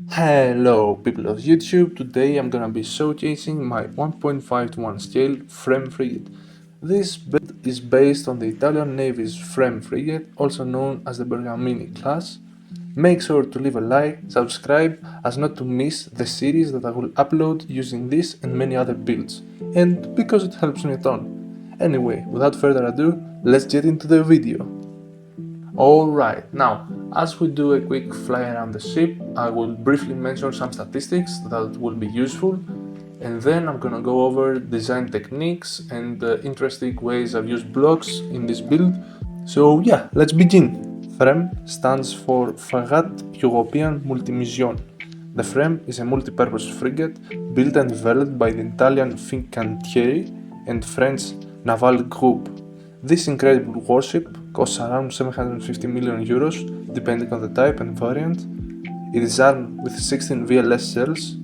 Hello people of YouTube, today I'm gonna be showcasing my 1.5 to 1 scale frame frigate. This build is based on the Italian Navy's frame frigate, also known as the Bergamini class. Make sure to leave a like, subscribe, as not to miss the series that I will upload using this and many other builds, and because it helps me a ton. Anyway, without further ado, let's get into the video. Alright, now, as we do a quick fly around the ship, I will briefly mention some statistics that will be useful, and then I'm gonna go over design techniques and interesting ways I've used blocks in this build. So yeah, let's begin. Frem stands for Frigate European Multimission. The Frem is a multi-purpose frigate built and developed by the Italian Fincantieri and French Naval Group. This incredible warship costs around 750 million euros depending on the type and variant. It is armed with 16 VLS cells,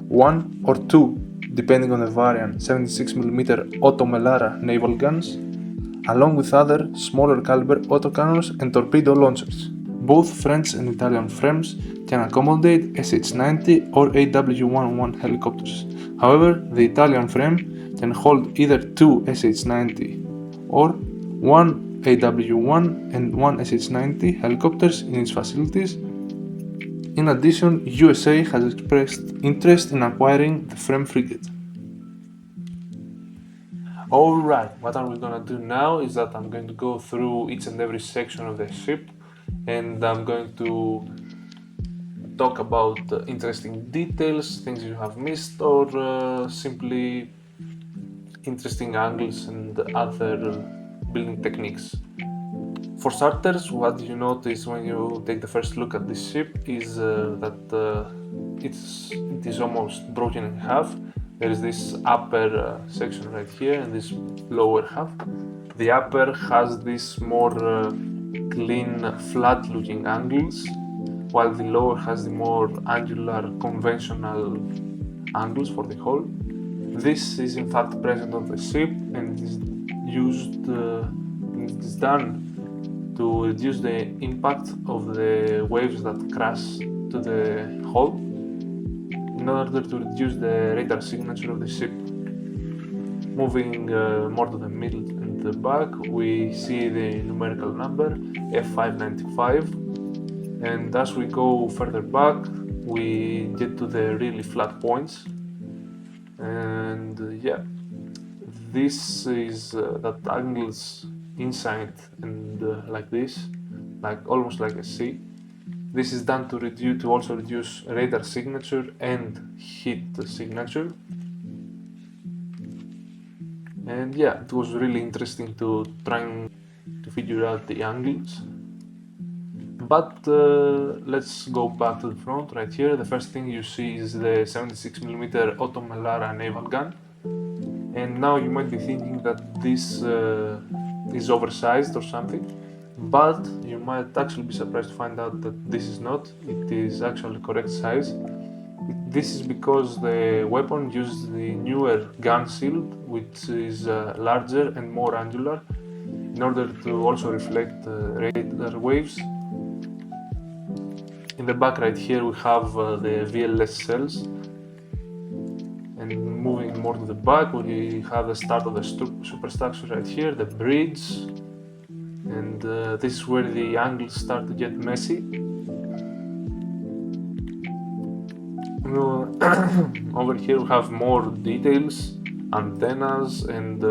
1 or 2 depending on the variant 76mm Otto Melara naval guns, along with other smaller caliber autocannons and torpedo launchers. Both French and Italian frames can accommodate SH-90 or AW-101 helicopters. However, the Italian frame can hold either two SH-90 or one AW-1 and one SH-90 helicopters in its facilities. In addition, USA has expressed interest in acquiring the frame frigate. Alright, what are we gonna do now is that I'm going to go through each and every section of the ship, and I'm going to talk about interesting details, things you have missed, or simply interesting angles and other building techniques. For starters, what you notice when you take the first look at this ship is that it is almost broken in half. There is this upper section right here and this lower half. The upper has these more clean, flat looking angles, while the lower has the more angular, conventional angles for the hull. This is in fact present on the ship and it is used, it is done to reduce the impact of the waves that crash to the hull in order to reduce the radar signature of the ship. Moving more to the middle and the back, we see the numerical number F595, and as we go further back we get to the really flat points, and yeah, this is that angles inside and like this, like almost like a C. This is done to also reduce radar signature and heat signature. And yeah, it was really interesting to try to figure out the angles. But let's go back to the front right here. The first thing you see is the 76mm Otto Melara naval gun. And now you might be thinking that this is oversized or something, but you might actually be surprised to find out that this is not. It is actually correct size. This is because the weapon uses the newer gun shield, which is larger and more angular, in order to also reflect radar waves. In the back right here we have the VLS cells, and moving more to the back we have the start of the superstructure right here, the bridge, and this is where the angles start to get messy. Over here we have more details, antennas and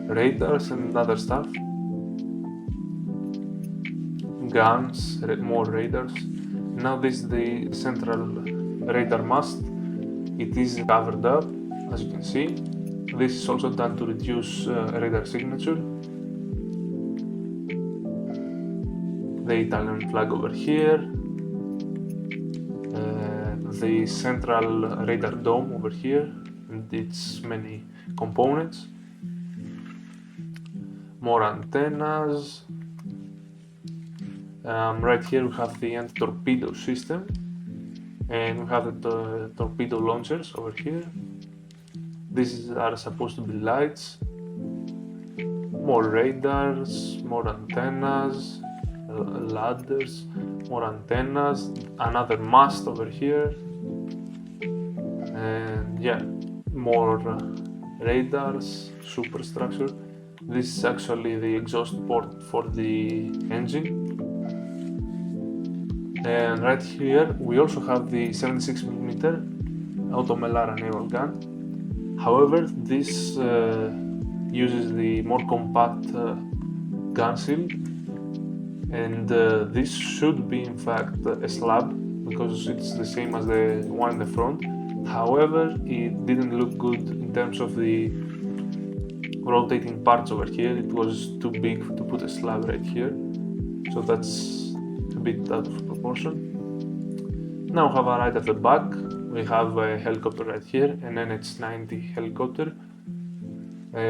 radars and other stuff, guns, more radars. Now this is the central radar mast. It is covered up, as you can see. This is also done to reduce radar signature. The Italian flag over here. The central radar dome over here and its many components. More antennas. Right here we have the anti-torpedo system, and we have the torpedo launchers over here. These are supposed to be lights. More radars, more antennas, ladders, more antennas, another mast over here, and yeah, more radars, superstructure. This is actually the exhaust port for the engine. And right here we also have the 76mm Auto Melara naval gun. However, this uses the more compact gun shield, and this should be in fact a slab because it's the same as the one in the front. However, it didn't look good in terms of the rotating parts over here. It was too big to put a slab right here, so that's a bit out of proportion. Now we have right at the back, we have a helicopter right here, an NH-90 helicopter,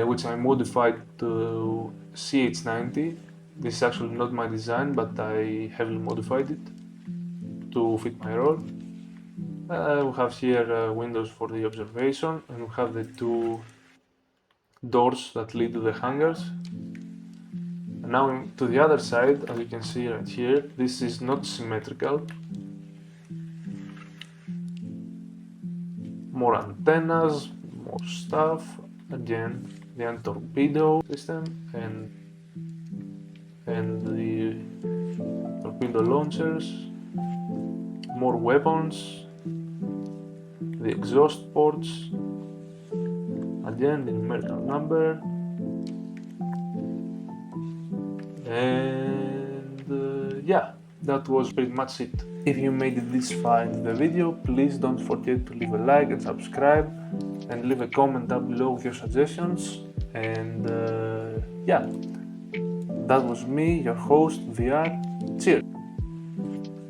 which I modified to CH-90. This is actually not my design, but I heavily modified it to fit my role. We have here windows for the observation, and we have the two doors that lead to the hangars. And now to the other side, as you can see right here, this is not symmetrical. More antennas, more stuff, again the anti-torpedo system and the torpedo launchers, more weapons, the exhaust ports, again the numerical number, and yeah, that was pretty much it. If you made it this far into the video, please don't forget to leave a like and subscribe, and leave a comment down below with your suggestions. And yeah, that was me, your host VR. Cheers!